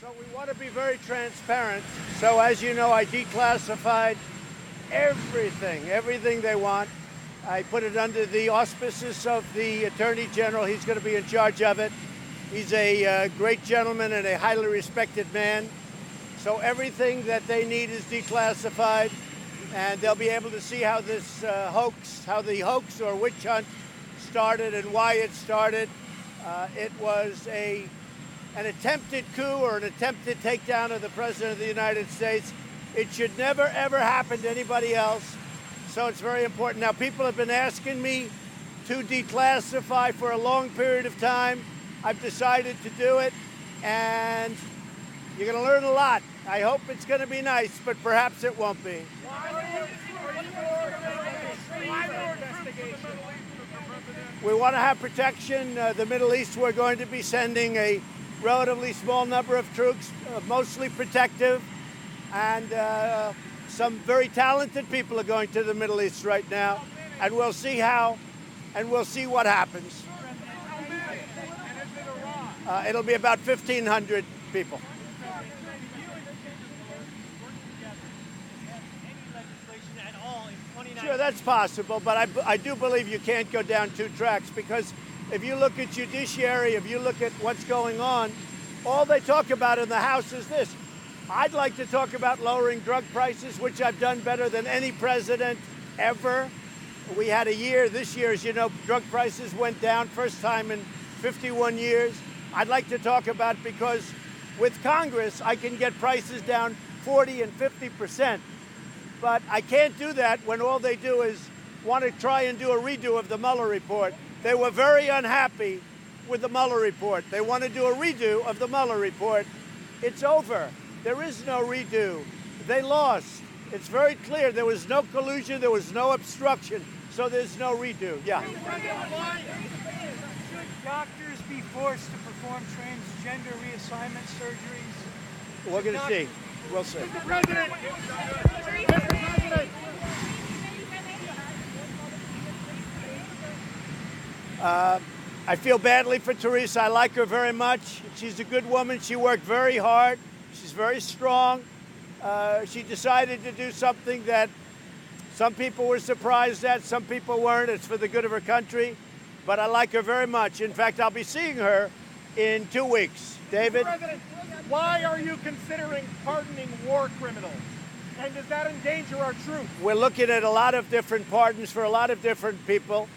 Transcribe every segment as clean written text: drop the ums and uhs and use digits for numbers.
So we want to be very transparent. So as you know, I declassified everything they want. I put it under the auspices of the Attorney General. He's going to be in charge of it. He's a great gentleman and a highly respected man. So everything that they need is declassified, and they'll be able to see how this how the hoax or witch hunt started and why it started. It was an attempted coup or an attempted takedown of the President of the United States. It should never, ever happen to anybody else. So it's very important. Now, people have been asking me to declassify for a long period of time. I've decided to do it, and you're going to learn a lot. I hope it's going to be nice, but perhaps it won't be. We want to have protection. The Middle East, we're going to be sending a relatively small number of troops, mostly protective, and some very talented people are going to the Middle East right now, and we'll see what happens. It'll be about 1,500 people. Sure, that's possible, but I do believe you can't go down two tracks, because if you look at judiciary, if you look at what's going on, all they talk about in the House is this. I'd like to talk about lowering drug prices, which I've done better than any president ever. We had a year, this year, as you know, drug prices went down, first time in 51 years. I'd like to talk about, because with Congress, I can get prices down 40 and 50%. But I can't do that when all they do is want to try and do a redo of the Mueller report. They were very unhappy with the Mueller report. They want to do a redo of the Mueller report. It's over. There is no redo. They lost. It's very clear. There was no collusion. There was no obstruction. So there's no redo. Yeah. Should doctors be forced to perform transgender reassignment surgeries? We're going to see. We'll see. Mr. President! I feel badly for Teresa. I like her very much. She's a good woman. She worked very hard. She's very strong. She decided to do something that some people were surprised at, some people weren't. It's for the good of her country. But I like her very much. In fact, I'll be seeing her in 2 weeks. David? President, why are you considering pardoning war criminals? And does that endanger our troops? We're looking at a lot of different pardons for a lot of different people.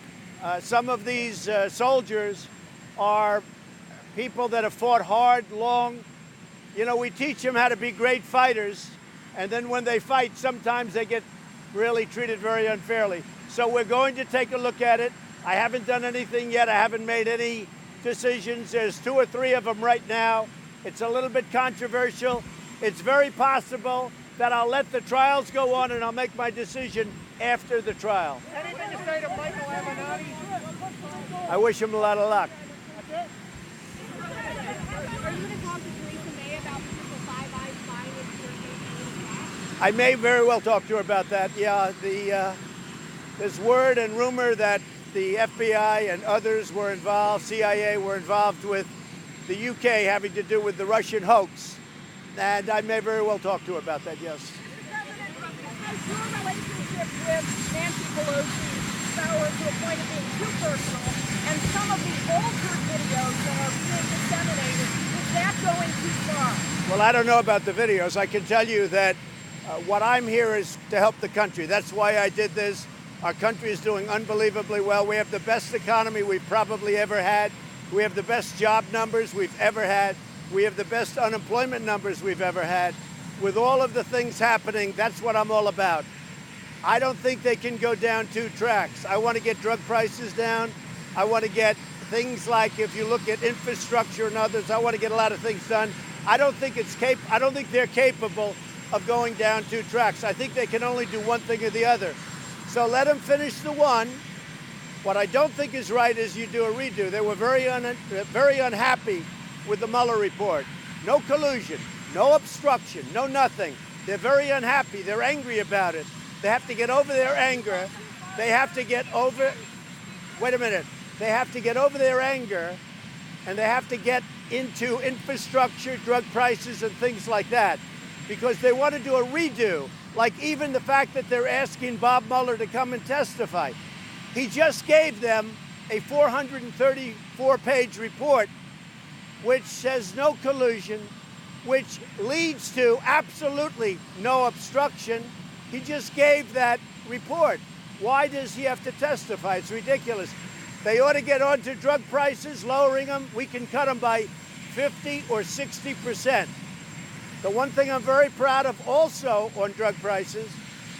Some of these soldiers are people that have fought hard, long. You know, we teach them how to be great fighters, and then when they fight, sometimes they get really treated very unfairly. So we're going to take a look at it. I haven't done anything yet. I haven't made any decisions. There's 2 or 3 of them right now. It's a little bit controversial. It's very possible that I'll let the trials go on and I'll make my decision after the trial. Anything to say to Michael Avenatti? I wish him a lot of luck. Are you going to talk to Theresa May about potential Five Eyes spying into your campaign? I may very well talk to her about that. Yeah, there's word and rumor that the FBI and others were involved, CIA were involved with the UK having to do with the Russian hoax. And I may very well talk to her about that, yes. Has your relationship with Nancy Pelosi soured to a point of being too personal, and some of the altered videos that are being disseminated, is that going too far? Well, I don't know about the videos. I can tell you that what I'm here is to help the country. That's why I did this. Our country is doing unbelievably well. We have the best economy we've probably ever had. We have the best job numbers we've ever had. We have the best unemployment numbers we've ever had. With all of the things happening, that's what I'm all about. I don't think they can go down 2 tracks. I want to get drug prices down. I want to get things like, if you look at infrastructure and others, I want to get a lot of things done. I don't think they're capable of going down 2 tracks. I think they can only do one thing or the other. So let them finish the one. What I don't think is right is you do a redo. They were very unhappy with the Mueller report. No collusion, no obstruction, no nothing. They're very unhappy. They're angry about it. They have to get over their anger. They have to get over, wait a minute. They have to get over their anger and they have to get into infrastructure, drug prices, and things like that, because they want to do a redo, like even the fact that they're asking Bob Mueller to come and testify. He just gave them a 434-page report which says no collusion, which leads to absolutely no obstruction. He just gave that report. Why does he have to testify? It's ridiculous. They ought to get on to drug prices, lowering them. We can cut them by 50 or 60%. The one thing I'm very proud of also on drug prices,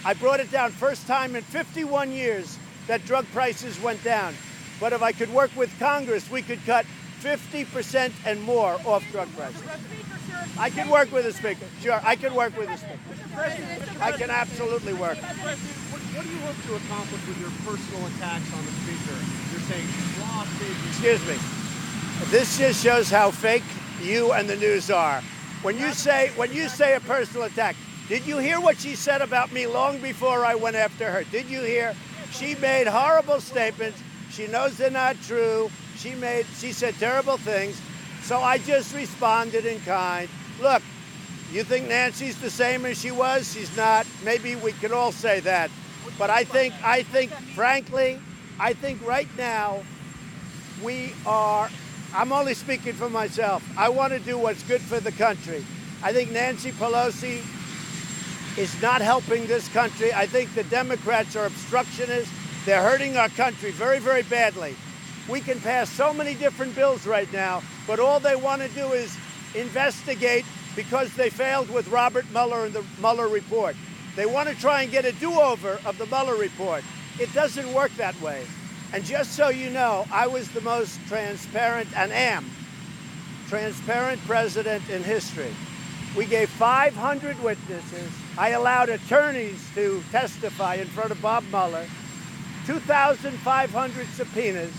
I brought it down first time in 51 years that drug prices went down. But if I could work with Congress, we could cut 50% and more off drug prices. I can work with a speaker. Sure, I can work with a speaker. I can absolutely work. What do you hope to accomplish with your personal attacks on the speaker? You're saying she's lost it. Excuse me. This just shows how fake you and the news are. When you say a personal attack, did you hear what she said about me long before I went after her? Did you hear? She made horrible statements. She knows they're not true. She said terrible things. So I just responded in kind. Look, you think Nancy's the same as she was? She's not. Maybe we could all say that. But I think frankly, right now I'm only speaking for myself. I want to do what's good for the country. I think Nancy Pelosi is not helping this country. I think the Democrats are obstructionists. They're hurting our country very, very badly. We can pass so many different bills right now, but all they want to do is investigate because they failed with Robert Mueller and the Mueller report. They want to try and get a do-over of the Mueller report. It doesn't work that way. And just so you know, I was the most transparent and am transparent president in history. We gave 500 witnesses. I allowed attorneys to testify in front of Bob Mueller, 2,500 subpoenas,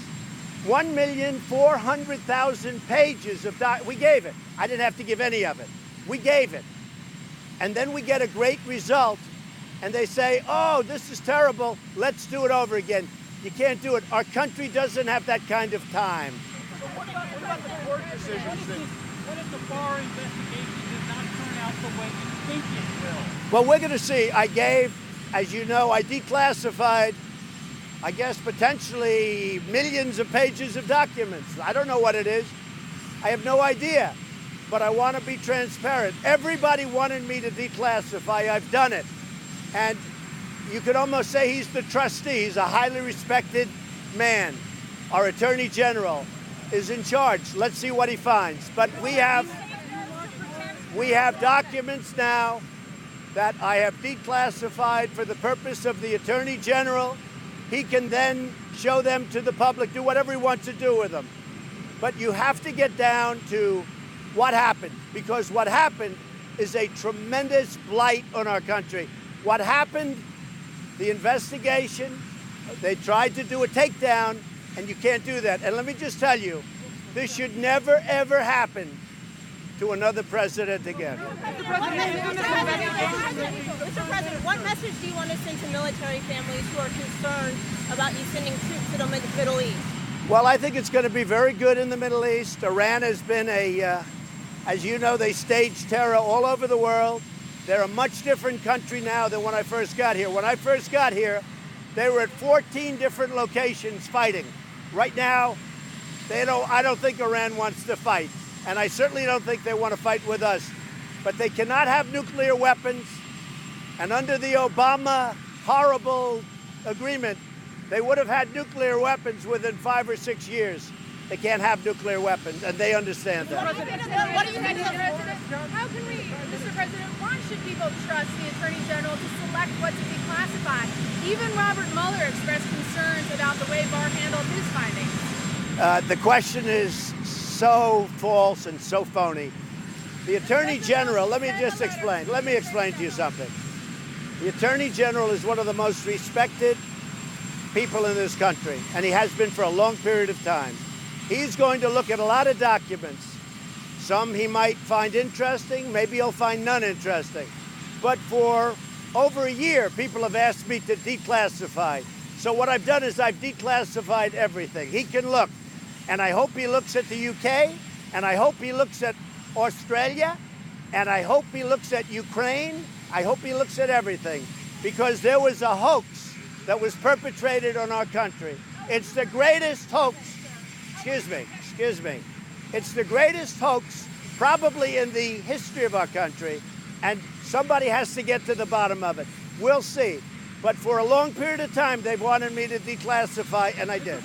1,400,000 pages of we gave it. I didn't have to give any of it. We gave it. And then we get a great result, and they say, oh, this is terrible. Let's do it over again. You can't do it. Our country doesn't have that kind of time. What about the court decisions that... What if the Barr investigation did not turn out the way you think it will? Well, we're going to see. I gave, as you know, I declassified, I guess, potentially millions of pages of documents. I don't know what it is. I have no idea. But I want to be transparent. Everybody wanted me to declassify. I've done it. And you could almost say he's the trustee. He's a highly respected man. Our Attorney General is in charge. Let's see what he finds. But we have documents now that I have declassified for the purpose of the Attorney General. He can then show them to the public, do whatever he wants to do with them. But you have to get down to what happened, because what happened is a tremendous blight on our country. What happened, the investigation, they tried to do a takedown, and you can't do that. And let me just tell you, this should never, ever happen to another president again. Mr. President, what message do you want to send to military families who are concerned about you sending troops to the Middle East? Well, I think it's going to be very good in the Middle East. Iran has been as you know, they stage terror all over the world. They're a much different country now than when I first got here. When I first got here, they were at 14 different locations fighting. Right now, I don't think Iran wants to fight. And I certainly don't think they want to fight with us. But they cannot have nuclear weapons. And under the Obama horrible agreement, they would have had nuclear weapons within 5 or 6 years. They can't have nuclear weapons, and they understand that. What do you think, Mr. President? How can we, Mr. President, why should people trust the Attorney General to select what to declassify? Even Robert Mueller expressed concerns about the way Barr handled his findings. The question is so false and so phony. The Attorney General, let me just explain. Let me explain to you something. The Attorney General is one of the most respected people in this country, and he has been for a long period of time. He's going to look at a lot of documents. Some he might find interesting, maybe he'll find none interesting. But for over a year, people have asked me to declassify. So what I've done is I've declassified everything. He can look. And I hope he looks at the UK, and I hope he looks at Australia, and I hope he looks at Ukraine. I hope he looks at everything, because there was a hoax that was perpetrated on our country. It's the greatest hoax, excuse me. It's the greatest hoax probably in the history of our country, and somebody has to get to the bottom of it. We'll see. But for a long period of time, they've wanted me to declassify, and I did.